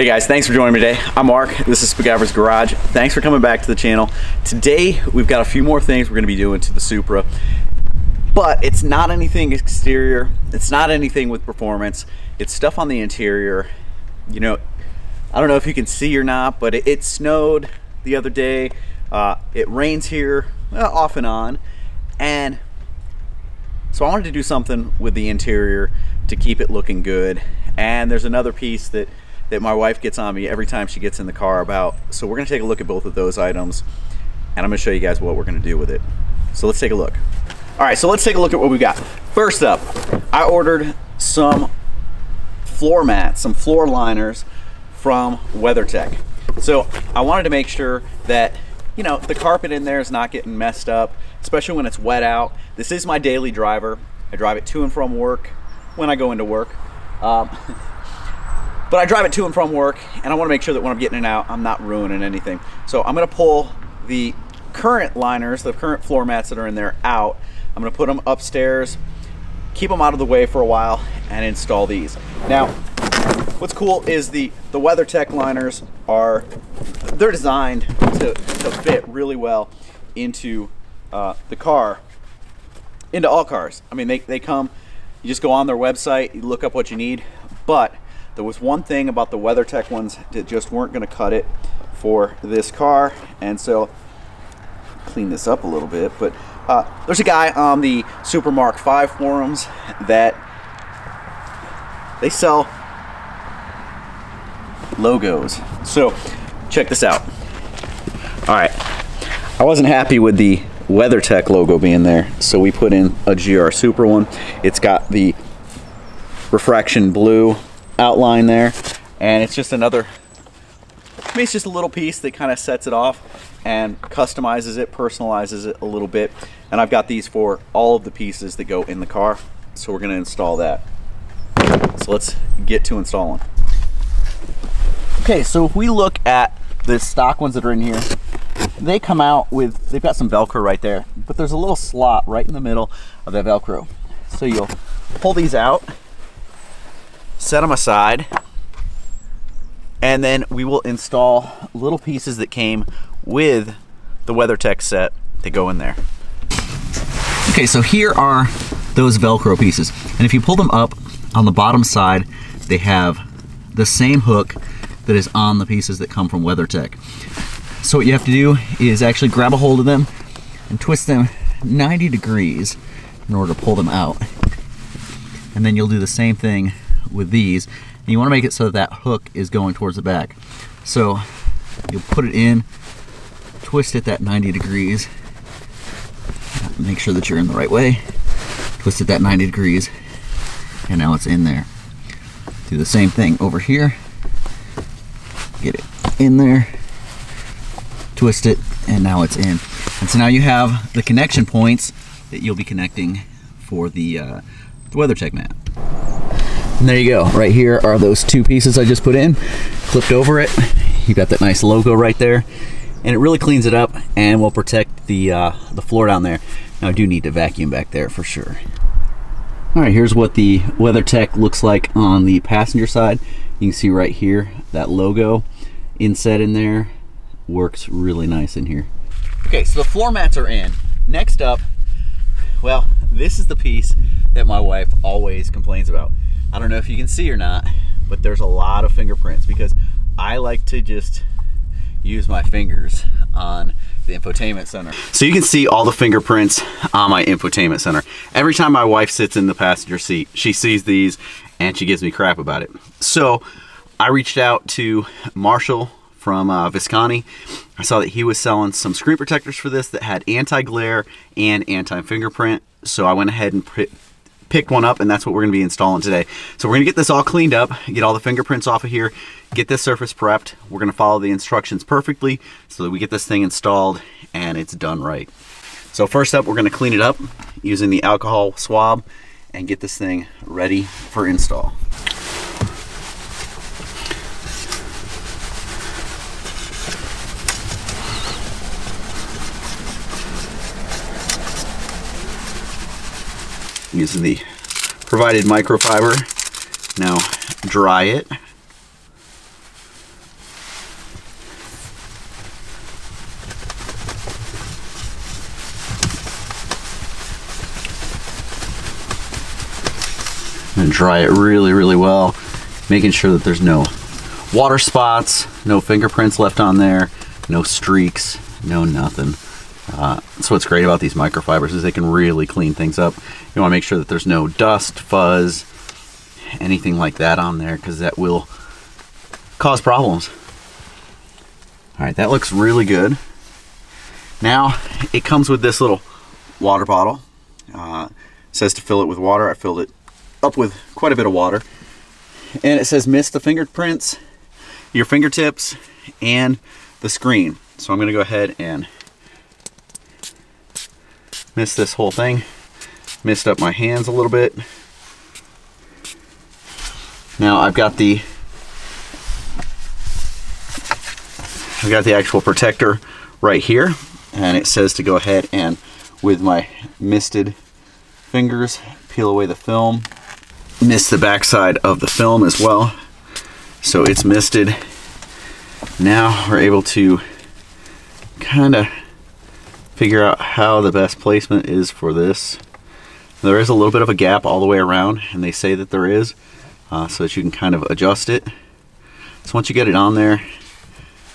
Hey guys, thanks for joining me today. I'm Mark, this is SupraMKV's Garage. Thanks for coming back to the channel. Today, we've got a few more things we're gonna be doing to the Supra, but it's not anything exterior, it's not anything with performance, it's stuff on the interior. You know, I don't know if you can see or not, but it snowed the other day. It rains here off and on, and so I wanted to do something with the interior to keep it looking good. And there's another piece that my wife gets on me every time she gets in the car about. So we're gonna take a look at both of those items, and I'm gonna show you guys what we're gonna do with it. So let's take a look. All right, so let's take a look at what we got. First up, I ordered some floor mats, some floor liners from Weathertech. So I wanted to make sure that, you know, the carpet in there is not getting messed up, especially when it's wet out. This is my daily driver. I drive it to and from work when I go into work. But I drive it to and from work, and I want to make sure that when I'm getting it out, I'm not ruining anything. So I'm going to pull the current liners, the current floor mats that are in there out. I'm going to put them upstairs, keep them out of the way for a while, and install these. Now, what's cool is the WeatherTech liners they're designed to fit really well into the car, into all cars. I mean, they come, you just go on their website, you look up what you need, but there was one thing about the WeatherTech ones that just weren't going to cut it for this car, and so clean this up a little bit. But there's a guy on the SupraMKV forums that they sell logos. So check this out. All right, I wasn't happy with the WeatherTech logo being there, so we put in a GR Supra one. It's got the refraction blue outline there, and it's just another, I mean, it's just a little piece that kind of sets it off and customizes it, personalizes it a little bit. And I've got these for all of the pieces that go in the car, so we're going to install that. So let's get to installing. Okay, so if we look at the stock ones that are in here, they come out with, they've got some Velcro right there, but there's a little slot right in the middle of that Velcro. So you'll pull these out, set them aside, and then we will install little pieces that came with the WeatherTech set that go in there. Okay, so here are those Velcro pieces, and if you pull them up on the bottom side, they have the same hook that is on the pieces that come from WeatherTech. So what you have to do is actually grab a hold of them and twist them 90 degrees in order to pull them out. And then you'll do the same thing with these, and you want to make it so that that hook is going towards the back. So you'll put it in, twist it that 90 degrees, make sure that you're in the right way, twist it that 90 degrees, and now it's in there. Do the same thing over here, get it in there, twist it, and now it's in. And so now you have the connection points that you'll be connecting for the WeatherTech mat. And there you go. Right here are those two pieces I just put in, clipped over it. You got that nice logo right there, and it really cleans it up and will protect the floor down there. Now I do need to vacuum back there for sure. All right, here's what the WeatherTech looks like on the passenger side. You can see right here that logo inset in there. Works really nice in here. Okay, so the floor mats are in. Next up, well, this is the piece that my wife always complains about. I don't know if you can see or not, but there's a lot of fingerprints because I like to just use my fingers on the infotainment center. So you can see all the fingerprints on my infotainment center. Every time my wife sits in the passenger seat, she sees these and she gives me crap about it. So I reached out to Marshall from Visconti. I saw that he was selling some screen protectors for this that had anti-glare and anti-fingerprint. So I went ahead and picked one up, and that's what we're gonna be installing today. So we're gonna get this all cleaned up, get all the fingerprints off of here, get this surface prepped. We're gonna follow the instructions perfectly so that we get this thing installed and it's done right. So first up, we're gonna clean it up using the alcohol swab and get this thing ready for install. Using the provided microfiber. Now dry it. and dry it really, really well, making sure that there's no water spots, no fingerprints left on there, no streaks, no nothing. That's what's great about these microfibers, is they can really clean things up. You want to make sure that there's no dust, fuzz, anything like that on there, because that will cause problems. All right, that looks really good. Now it comes with this little water bottle. It says to fill it with water. I filled it up with quite a bit of water, and it says mist the fingerprints, your fingertips, and the screen. So I'm going to go ahead and mist this whole thing, mist up my hands a little bit. Now I've got the actual protector right here, and it says to go ahead and with my misted fingers peel away the film, mist the backside of the film as well, so it's misted. Now we're able to kind of figure out how the best placement is for this. There is a little bit of a gap all the way around, and they say that there is, so that you can kind of adjust it. So once you get it on there,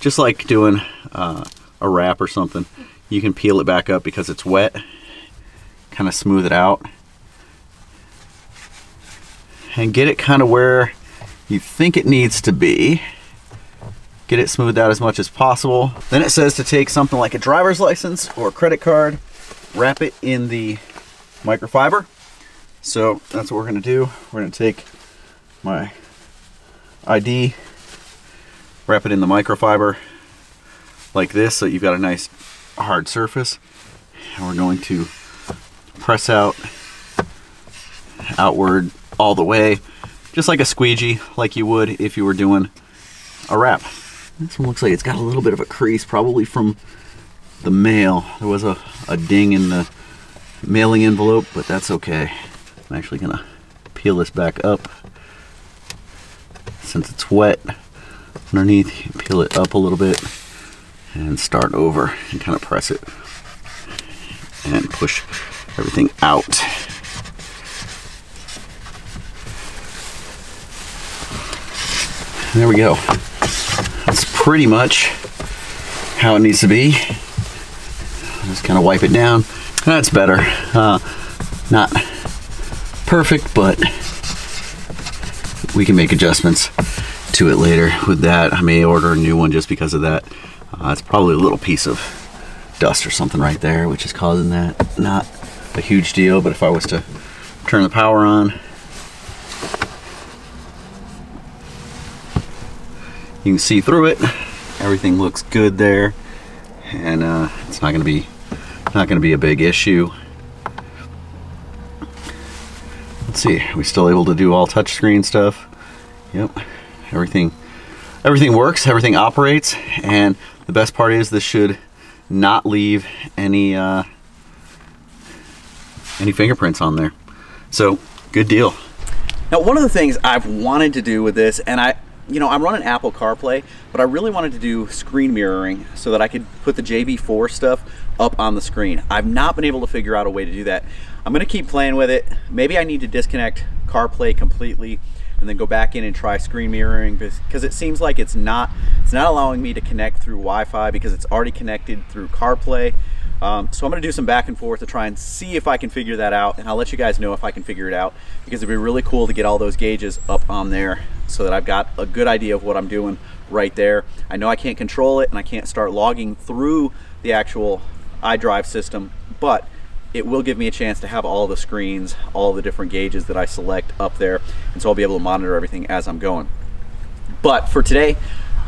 just like doing a wrap or something, you can peel it back up because it's wet, kind of smooth it out, and get it kind of where you think it needs to be. Get it smoothed out as much as possible. Then it says to take something like a driver's license or a credit card, wrap it in the microfiber. So that's what we're gonna do. We're gonna take my ID, wrap it in the microfiber like this, so you've got a nice hard surface. And we're going to press outward all the way, just like a squeegee, like you would if you were doing a wrap. This one looks like it's got a little bit of a crease, probably from the mail. There was a ding in the mailing envelope, but that's okay. I'm actually gonna peel this back up. Since it's wet underneath, you peel it up a little bit and start over and kind of press it and push everything out. And there we go. That's pretty much how it needs to be. Just kind of wipe it down. That's better. Not perfect, but we can make adjustments to it later. With that, I may order a new one just because of that. It's probably a little piece of dust or something right there, which is causing that. Not a huge deal, but if I was to turn the power on, you can see through it. Everything looks good there, and it's not going to be a big issue. Let's see, are we still able to do all touchscreen stuff? Yep, everything works, everything operates, and the best part is this should not leave any fingerprints on there. So good deal. Now, one of the things I've wanted to do with this, and I'm running Apple CarPlay, but I really wanted to do screen mirroring so that I could put the JB4 stuff up on the screen. I've not been able to figure out a way to do that. I'm gonna keep playing with it. Maybe I need to disconnect CarPlay completely and then go back in and try screen mirroring, because it seems like it's not allowing me to connect through Wi-Fi because it's already connected through CarPlay. So I'm gonna do some back and forth to try and see if I can figure that out, and I'll let you guys know if I can figure it out, because it'd be really cool to get all those gauges up on there so that I've got a good idea of what I'm doing right there. I know I can't control it and I can't start logging through the actual iDrive system, but it will give me a chance to have all the screens, all the different gauges that I select up there, and so I'll be able to monitor everything as I'm going. But for today,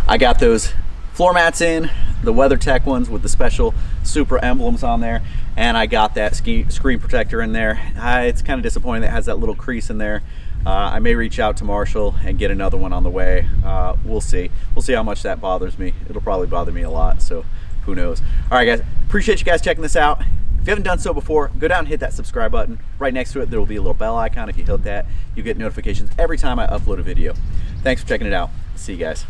I got those floor mats in, the WeatherTech ones with the special Supra emblems on there, and I got that screen protector in there. It's kind of disappointing that it has that little crease in there. I may reach out to Marshall and get another one on the way. We'll see. We'll see how much that bothers me. It'll probably bother me a lot, so who knows. All right, guys, appreciate you guys checking this out. If you haven't done so before, go down and hit that subscribe button. Right next to it, there will be a little bell icon. If you hit that, you get notifications every time I upload a video. Thanks for checking it out. See you guys.